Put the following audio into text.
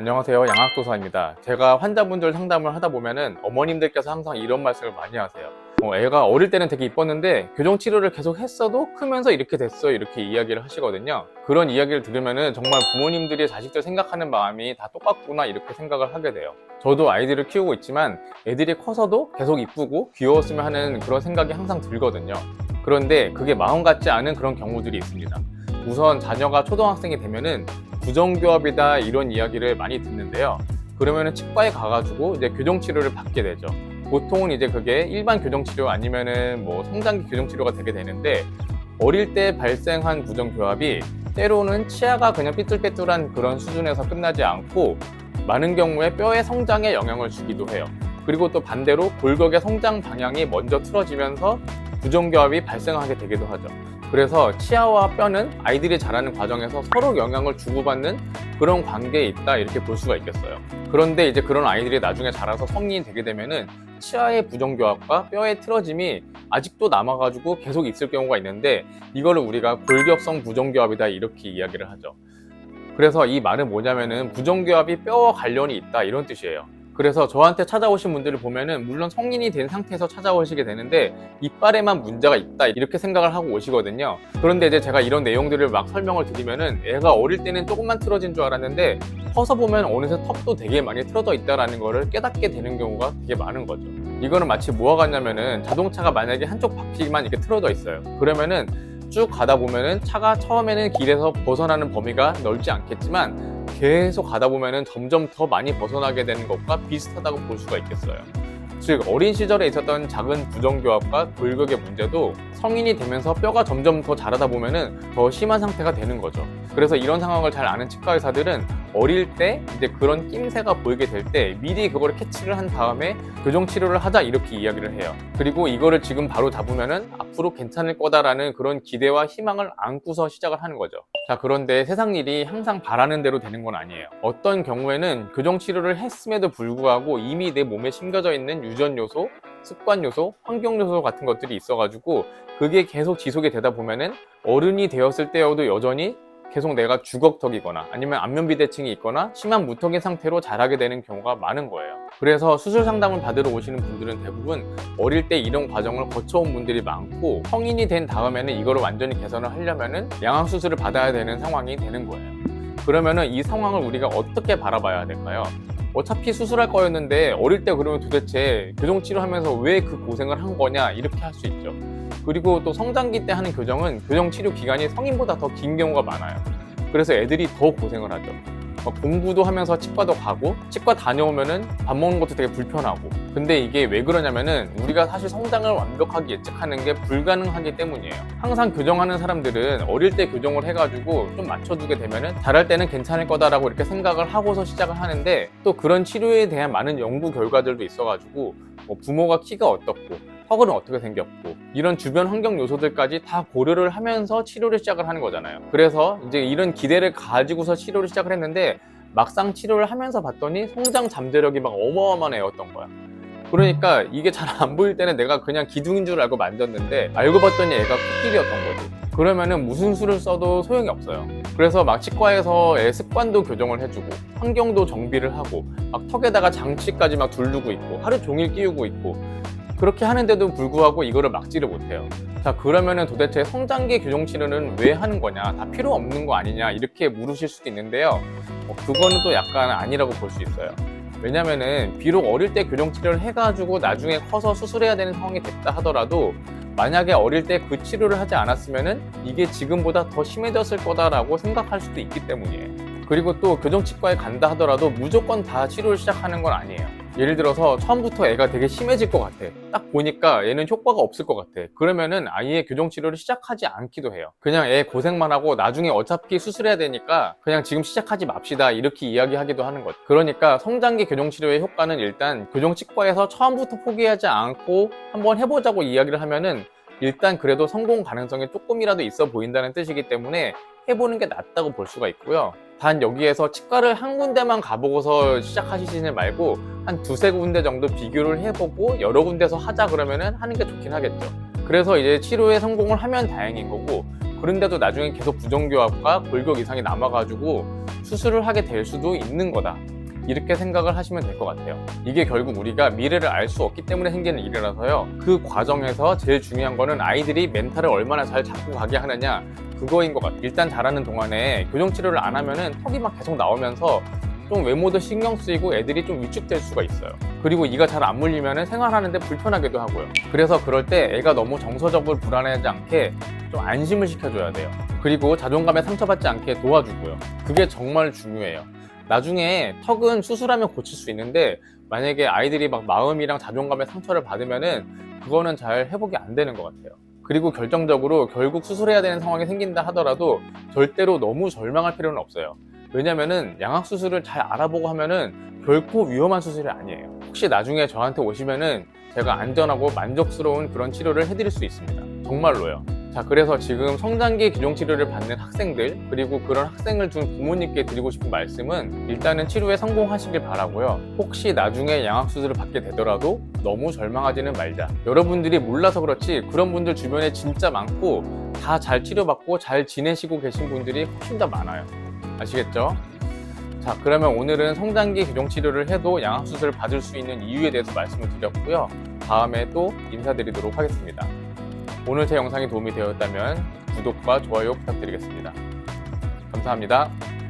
안녕하세요. 양학도사입니다. 제가 환자분들 상담을 하다 보면은 어머님들께서 항상 이런 말씀을 많이 하세요. 애가 어릴 때는 되게 이뻤는데 교정치료를 계속 했어도 크면서 이렇게 됐어요, 이렇게 이야기를 하시거든요. 그런 이야기를 들으면은 정말 부모님들이 자식들 생각하는 마음이 다 똑같구나 이렇게 생각을 하게 돼요. 저도 아이들을 키우고 있지만 애들이 커서도 계속 이쁘고 귀여웠으면 하는 그런 생각이 항상 들거든요. 그런데 그게 마음 같지 않은 그런 경우들이 있습니다. 우선 자녀가 초등학생이 되면은 부정교합이다 이런 이야기를 많이 듣는데요. 그러면은 치과에 가가지고 이제 교정치료를 받게 되죠. 보통은 이제 그게 일반 교정치료 아니면은 뭐 성장기 교정치료가 되게 되는데, 어릴 때 발생한 부정교합이 때로는 치아가 그냥 삐뚤빼뚤한 그런 수준에서 끝나지 않고 많은 경우에 뼈의 성장에 영향을 주기도 해요. 그리고 또 반대로 골격의 성장 방향이 먼저 틀어지면서 부정교합이 발생하게 되기도 하죠. 그래서 치아와 뼈는 아이들이 자라는 과정에서 서로 영향을 주고받는 그런 관계에 있다 이렇게 볼 수가 있겠어요. 그런데 이제 그런 아이들이 나중에 자라서 성인이 되게 되면은 치아의 부정교합과 뼈의 틀어짐이 아직도 남아가지고 계속 있을 경우가 있는데, 이거를 우리가 골격성 부정교합이다 이렇게 이야기를 하죠. 그래서 이 말은 뭐냐면은 부정교합이 뼈와 관련이 있다 이런 뜻이에요. 그래서 저한테 찾아오신 분들을 보면은 물론 성인이 된 상태에서 찾아오시게 되는데 이빨에만 문제가 있다 이렇게 생각을 하고 오시거든요. 그런데 이제 제가 이런 내용들을 막 설명을 드리면은 애가 어릴 때는 조금만 틀어진 줄 알았는데 커서 보면 어느새 턱도 되게 많이 틀어져 있다라는 거를 깨닫게 되는 경우가 되게 많은 거죠. 이거는 마치 뭐와 같냐면은 자동차가 만약에 한쪽 바퀴만 이렇게 틀어져 있어요. 그러면은 쭉 가다 보면은 차가 처음에는 길에서 벗어나는 범위가 넓지 않겠지만 계속 가다 보면은 점점 더 많이 벗어나게 되는 것과 비슷하다고 볼 수가 있겠어요. 즉 어린 시절에 있었던 작은 부정교합과 골격의 문제도 성인이 되면서 뼈가 점점 더 자라다 보면은 더 심한 상태가 되는 거죠. 그래서 이런 상황을 잘 아는 치과 의사들은 어릴 때 이제 그런 낌새가 보이게 될 때 미리 그거를 캐치를 한 다음에 교정 치료를 하자 이렇게 이야기를 해요. 그리고 이거를 지금 바로 잡으면은 앞으로 괜찮을 거다라는 그런 기대와 희망을 안고서 시작을 하는 거죠. 자, 그런데 세상 일이 항상 바라는 대로 되는 건 아니에요. 어떤 경우에는 교정 치료를 했음에도 불구하고 이미 내 몸에 심겨져 있는 유전 요소, 습관 요소, 환경 요소 같은 것들이 있어가지고 그게 계속 지속이 되다 보면은 어른이 되었을 때여도 여전히 계속 내가 주걱턱이거나 아니면 안면비대칭이 있거나 심한 무턱인 상태로 자라게 되는 경우가 많은 거예요. 그래서 수술 상담을 받으러 오시는 분들은 대부분 어릴 때 이런 과정을 거쳐온 분들이 많고, 성인이 된 다음에는 이거를 완전히 개선을 하려면은 양악수술을 받아야 되는 상황이 되는 거예요. 그러면은 이 상황을 우리가 어떻게 바라봐야 될까요? 어차피 수술할 거였는데 어릴 때 그러면 도대체 교정치료하면서 왜 그 고생을 한 거냐 이렇게 할 수 있죠. 그리고 또 성장기 때 하는 교정은 교정치료 기간이 성인보다 더 긴 경우가 많아요. 그래서 애들이 더 고생을 하죠. 공부도 하면서 치과도 가고, 치과 다녀오면은 밥 먹는 것도 되게 불편하고. 근데 이게 왜 그러냐면은 우리가 사실 성장을 완벽하게 예측하는 게 불가능하기 때문이에요. 항상 교정하는 사람들은 어릴 때 교정을 해가지고 좀 맞춰주게 되면은 자랄 때는 괜찮을 거다라고 이렇게 생각을 하고서 시작을 하는데, 또 그런 치료에 대한 많은 연구 결과들도 있어가지고 부모가 키가 어떻고 턱은 어떻게 생겼고 이런 주변 환경 요소들까지 다 고려를 하면서 치료를 시작을 하는 거잖아요. 그래서 이제 이런 기대를 가지고서 치료를 시작을 했는데 막상 치료를 하면서 봤더니 성장 잠재력이 막 어마어마한 애였던 거야. 그러니까 이게 잘 안 보일 때는 내가 그냥 기둥인 줄 알고 만졌는데 알고 봤더니 애가 코끼리였던 거지. 그러면은 무슨 수를 써도 소용이 없어요. 그래서 막 치과에서 애 습관도 교정을 해주고 환경도 정비를 하고 막 턱에다가 장치까지 막 두르고 있고 하루 종일 끼우고 있고, 그렇게 하는데도 불구하고 이거를 막지를 못해요. 자, 그러면은 도대체 성장기 교정 치료는 왜 하는 거냐, 다 필요 없는 거 아니냐 이렇게 물으실 수도 있는데요. 그거는 또 약간 아니라고 볼 수 있어요. 왜냐면은 비록 어릴 때 교정 치료를 해가지고 나중에 커서 수술해야 되는 상황이 됐다 하더라도 만약에 어릴 때 그 치료를 하지 않았으면은 이게 지금보다 더 심해졌을 거다라고 생각할 수도 있기 때문이에요. 그리고 또 교정치과에 간다 하더라도 무조건 다 치료를 시작하는 건 아니에요. 예를 들어서 처음부터 애가 되게 심해질 것 같아. 딱 보니까 얘는 효과가 없을 것 같아. 그러면은 아예 교정치료를 시작하지 않기도 해요. 그냥 애 고생만 하고 나중에 어차피 수술해야 되니까 그냥 지금 시작하지 맙시다 이렇게 이야기하기도 하는 거죠. 그러니까 성장기 교정치료의 효과는 일단 교정치과에서 처음부터 포기하지 않고 한번 해보자고 이야기를 하면은 일단 그래도 성공 가능성이 조금이라도 있어 보인다는 뜻이기 때문에 해보는 게 낫다고 볼 수가 있고요. 단 여기에서 치과를 한 군데만 가보고서 시작하시지 말고 한 두세 군데 정도 비교를 해보고 여러 군데서 하자 그러면은 하는 게 좋긴 하겠죠. 그래서 이제 치료에 성공을 하면 다행인 거고, 그런데도 나중에 계속 부정교합과 골격 이상이 남아가지고 수술을 하게 될 수도 있는 거다. 이렇게 생각을 하시면 될 것 같아요. 이게 결국 우리가 미래를 알 수 없기 때문에 생기는 일이라서요. 그 과정에서 제일 중요한 거는 아이들이 멘탈을 얼마나 잘 잡고 가게 하느냐, 그거인 것 같아요. 일단 자라는 동안에 교정치료를 안 하면은 턱이 막 계속 나오면서 좀 외모도 신경 쓰이고 애들이 좀 위축될 수가 있어요. 그리고 이가 잘 안 물리면은 생활하는데 불편하기도 하고요. 그래서 그럴 때 애가 너무 정서적으로 불안해하지 않게 좀 안심을 시켜줘야 돼요. 그리고 자존감에 상처받지 않게 도와주고요. 그게 정말 중요해요. 나중에 턱은 수술하면 고칠 수 있는데 만약에 아이들이 막 마음이랑 자존감에 상처를 받으면은 그거는 잘 회복이 안 되는 것 같아요. 그리고 결정적으로 결국 수술해야 되는 상황이 생긴다 하더라도 절대로 너무 절망할 필요는 없어요. 왜냐면은 양악수술을 잘 알아보고 하면은 결코 위험한 수술이 아니에요. 혹시 나중에 저한테 오시면은 제가 안전하고 만족스러운 그런 치료를 해드릴 수 있습니다. 정말로요. 자, 그래서 지금 성장기 교정치료를 받는 학생들, 그리고 그런 학생을 둔 부모님께 드리고 싶은 말씀은 일단은 치료에 성공하시길 바라고요. 혹시 나중에 양악수술을 받게 되더라도 너무 절망하지는 말자. 여러분들이 몰라서 그렇지 그런 분들 주변에 진짜 많고 다 잘 치료받고 잘 지내시고 계신 분들이 훨씬 더 많아요. 아시겠죠? 자, 그러면 오늘은 성장기 교정치료를 해도 양악수술을 받을 수 있는 이유에 대해서 말씀을 드렸고요. 다음에 또 인사드리도록 하겠습니다. 오늘 제 영상이 도움이 되었다면 구독과 좋아요 부탁드리겠습니다. 감사합니다.